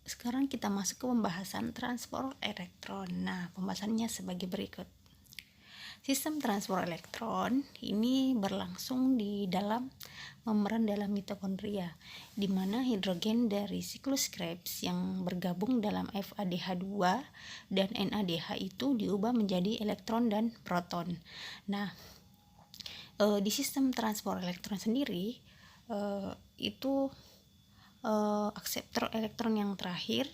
Sekarang kita masuk ke pembahasan transport elektron. Nah, pembahasannya sebagai berikut. Sistem transport elektron ini berlangsung di dalam membran dalam mitokondria, di mana hidrogen dari siklus Krebs yang bergabung dalam FADH2 dan NADH itu diubah menjadi elektron dan proton. Nah, di sistem transport elektron sendiri itu akseptor elektron yang terakhir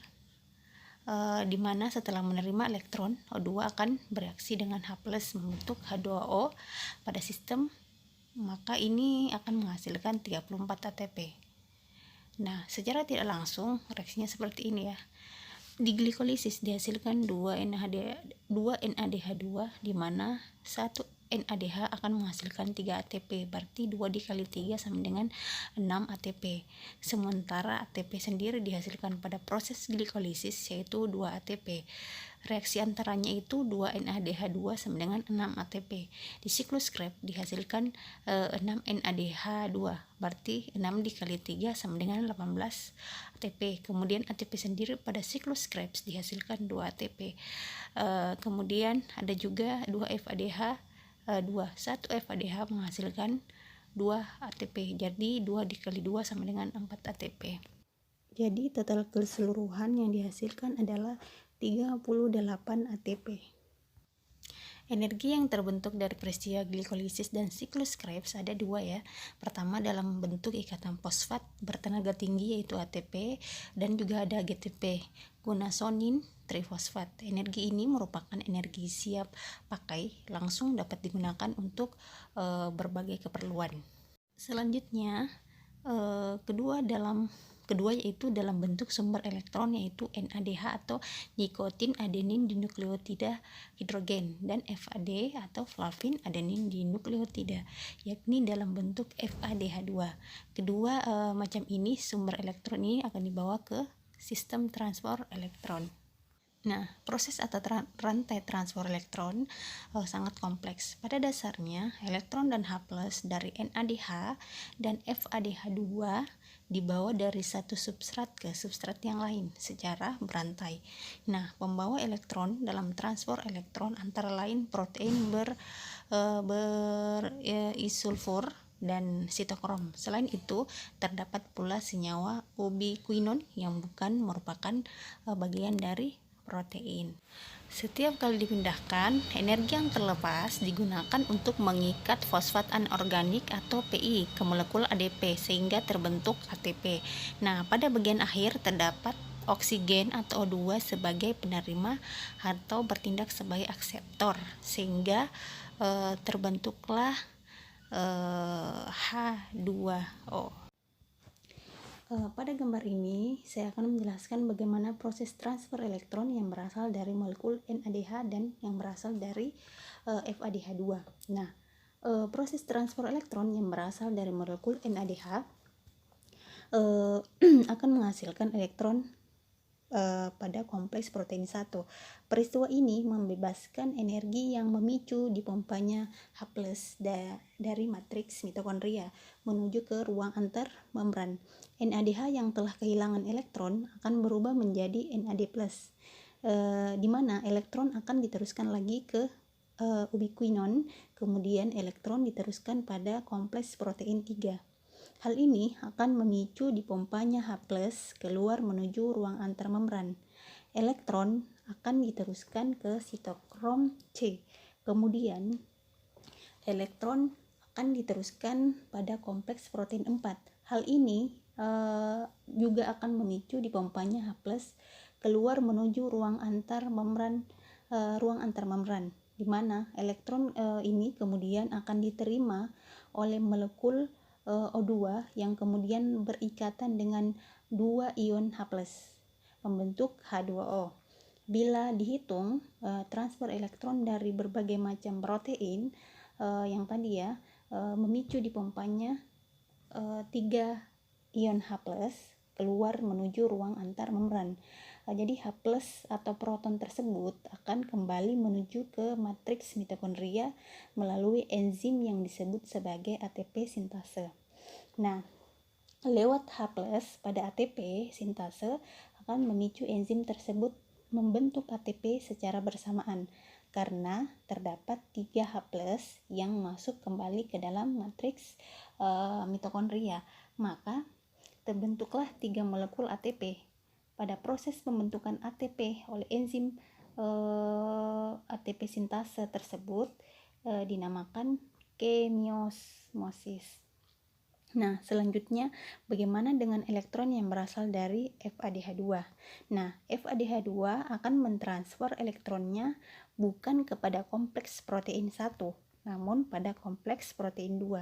di mana setelah menerima elektron O2 akan bereaksi dengan H+ membentuk H2O pada sistem, maka ini akan menghasilkan 34 ATP. Nah, secara tidak langsung reaksinya seperti ini ya. Di glikolisis dihasilkan 2 NADH2 di mana 1 NADH akan menghasilkan 3 ATP, berarti 2 dikali 3 sama dengan 6 ATP. Sementara ATP sendiri dihasilkan pada proses glikolisis yaitu 2 ATP. Reaksi antaranya itu 2 NADH2 sama dengan 6 ATP. Di siklus Krebs dihasilkan 6 NADH2, berarti 6 dikali 3 sama dengan 18 ATP. Kemudian ATP sendiri pada siklus Krebs dihasilkan 2 ATP. Kemudian ada juga 2 FADH 1 FADH menghasilkan 2 ATP. Jadi 2 dikali 2 sama dengan 4 ATP. Jadi total keseluruhan yang dihasilkan adalah 38 ATP. Energi yang terbentuk dari peristiwa glikolisis dan siklus Krebs ada dua ya. Pertama dalam bentuk ikatan fosfat bertenaga tinggi yaitu ATP, dan juga ada GTP, gunasonin trifosfat. Energi ini merupakan energi siap pakai, langsung dapat digunakan untuk berbagai keperluan. Selanjutnya kedua yaitu dalam bentuk sumber elektron yaitu NADH atau nikotin adenin dinukleotida hidrogen, dan FAD atau flavin adenin dinukleotida yakni dalam bentuk FADH2. Kedua macam ini sumber elektron ini akan dibawa ke sistem transport elektron. Nah, proses atau rantai transport elektron sangat kompleks. Pada dasarnya, elektron dan H+ dari NADH dan FADH2 dibawa dari satu substrat ke substrat yang lain secara berantai. Nah, pembawa elektron dalam transport elektron antara lain protein berisulfur dan sitokrom. Selain itu, terdapat pula senyawa ubiquinon yang bukan merupakan bagian dari protein. Setiap kali dipindahkan, energi yang terlepas digunakan untuk mengikat fosfat anorganik atau PI ke molekul ADP sehingga terbentuk ATP. Nah, pada bagian akhir terdapat oksigen atau O2 sebagai penerima atau bertindak sebagai akseptor sehingga terbentuklah H2O. Pada gambar ini, saya akan menjelaskan bagaimana proses transfer elektron yang berasal dari molekul NADH dan yang berasal dari FADH2. Nah, proses transfer elektron yang berasal dari molekul NADH akan menghasilkan elektron pada kompleks protein 1. Peristiwa ini membebaskan energi yang memicu dipompanya H+ dari matriks mitokondria menuju ke ruang antar membran. NADH yang telah kehilangan elektron akan berubah menjadi NAD+, di mana elektron akan diteruskan lagi ke ubiquinon, kemudian elektron diteruskan pada kompleks protein 3. Hal ini akan memicu dipompanya H+ keluar menuju ruang antar membran. Elektron akan diteruskan ke sitokrom C. Kemudian elektron akan diteruskan pada kompleks protein 4. Hal ini juga akan memicu dipompanya H+ keluar menuju ruang antar membran, di mana elektron ini kemudian akan diterima oleh molekul O2 yang kemudian berikatan dengan 2 ion H+, membentuk H2O. Bila dihitung transfer elektron dari berbagai macam protein yang tadi ya, memicu dipompanya 3 ion H+ keluar menuju ruang antar membran. Jadi H+ atau proton tersebut akan kembali menuju ke matriks mitokondria melalui enzim yang disebut sebagai ATP sintase. Nah, lewat H+ pada ATP sintase akan memicu enzim tersebut membentuk ATP secara bersamaan karena terdapat 3 H+ yang masuk kembali ke dalam matriks mitokondria. Maka terbentuklah 3 molekul ATP. Pada proses pembentukan ATP oleh enzim ATP sintase tersebut dinamakan kemiosmosis. Nah, selanjutnya bagaimana dengan elektron yang berasal dari FADH2? Nah, FADH2 akan mentransfer elektronnya bukan kepada kompleks protein 1, namun pada kompleks protein 2.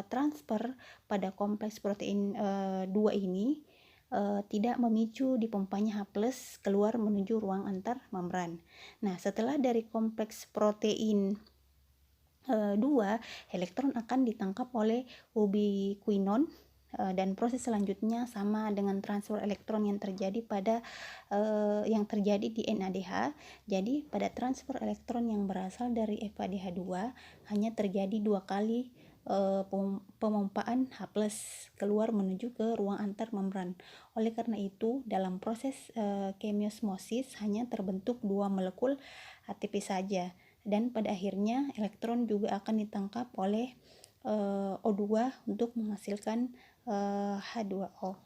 Transfer pada kompleks protein 2 ini tidak memicu dipompanya H+ keluar menuju ruang antar membran. Nah, setelah dari kompleks protein 2, elektron akan ditangkap oleh ubiquinon dan proses selanjutnya sama dengan transfer elektron yang terjadi di NADH. Jadi pada transfer elektron yang berasal dari FADH2 hanya terjadi 2 kali pemompaan H+ keluar menuju ke ruang antar membran. Oleh karena itu, dalam proses kemiosmosis hanya terbentuk 2 molekul ATP saja, dan pada akhirnya elektron juga akan ditangkap oleh O2 untuk menghasilkan H2O.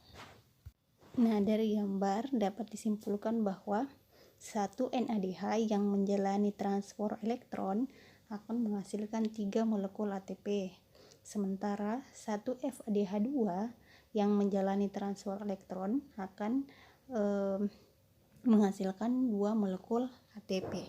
Nah, dari gambar dapat disimpulkan bahwa satu NADH yang menjalani transfer elektron akan menghasilkan 3 molekul ATP, sementara satu FADH2 yang menjalani transfer elektron akan menghasilkan 2 molekul ATP.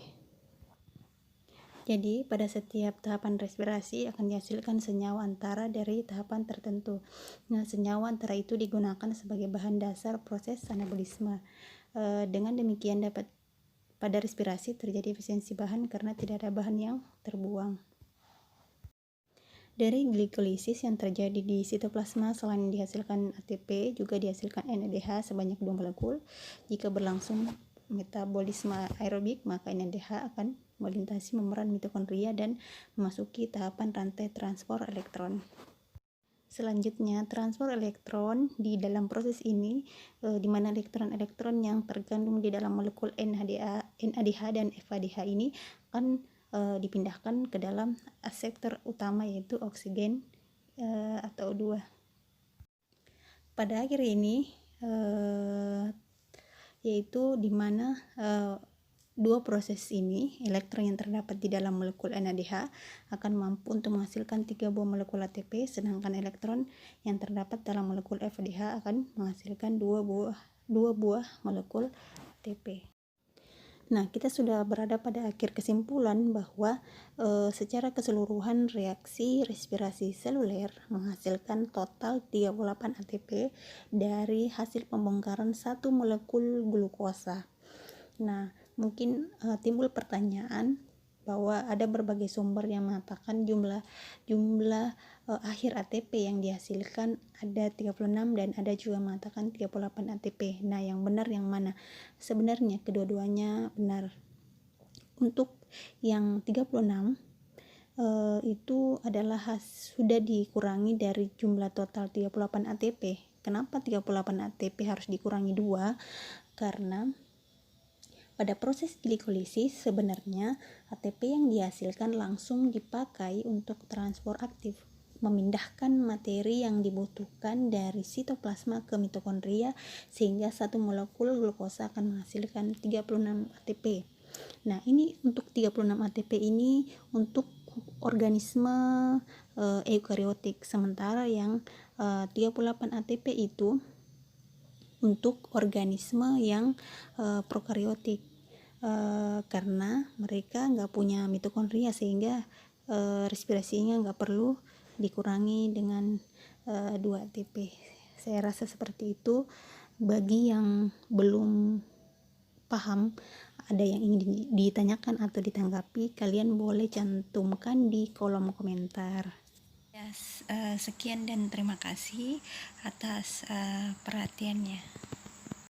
Jadi, pada setiap tahapan respirasi akan dihasilkan senyawa antara dari tahapan tertentu. Nah, senyawa antara itu digunakan sebagai bahan dasar proses anabolisme. Dengan demikian dapat pada respirasi terjadi efisiensi bahan karena tidak ada bahan yang terbuang. Dari glikolisis yang terjadi di sitoplasma, selain dihasilkan ATP, juga dihasilkan NADH sebanyak 2 molekul. Jika berlangsung metabolisme aerobik, maka NADH akan melintasi membran mitokondria dan memasuki tahapan rantai transfer elektron. Selanjutnya, transfer elektron di dalam proses ini di mana elektron-elektron yang terkandung di dalam molekul NADH dan FADH ini akan dipindahkan ke dalam akseptor utama, yaitu oksigen atau O2. Pada akhir ini yaitu di mana dua proses ini, elektron yang terdapat di dalam molekul NADH akan mampu untuk menghasilkan 3 buah molekul ATP, sedangkan elektron yang terdapat dalam molekul FADH akan menghasilkan 2 buah molekul ATP. Nah, kita sudah berada pada akhir kesimpulan bahwa secara keseluruhan reaksi respirasi seluler menghasilkan total 38 ATP dari hasil pembongkaran 1 molekul glukosa. Nah, mungkin timbul pertanyaan bahwa ada berbagai sumber yang mengatakan jumlah akhir ATP yang dihasilkan ada 36 dan ada juga mengatakan 38 ATP. Nah, yang benar yang mana? Sebenarnya kedua-duanya benar. Untuk yang 36 itu adalah sudah dikurangi dari jumlah total 38 ATP. Kenapa 38 ATP harus dikurangi 2? Karena pada proses glikolisis sebenarnya ATP yang dihasilkan langsung dipakai untuk transport aktif, memindahkan materi yang dibutuhkan dari sitoplasma ke mitokondria, sehingga satu molekul glukosa akan menghasilkan 36 ATP. Nah, ini untuk 36 ATP ini untuk organisme eukariotik, sementara yang 38 ATP itu untuk organisme yang prokariotik, karena mereka nggak punya mitokondria, sehingga respirasinya nggak perlu dikurangi dengan 2 ATP. Saya rasa seperti itu. Bagi yang belum paham, ada yang ingin ditanyakan atau ditanggapi, kalian boleh cantumkan di kolom komentar. Sekian dan terima kasih atas perhatiannya.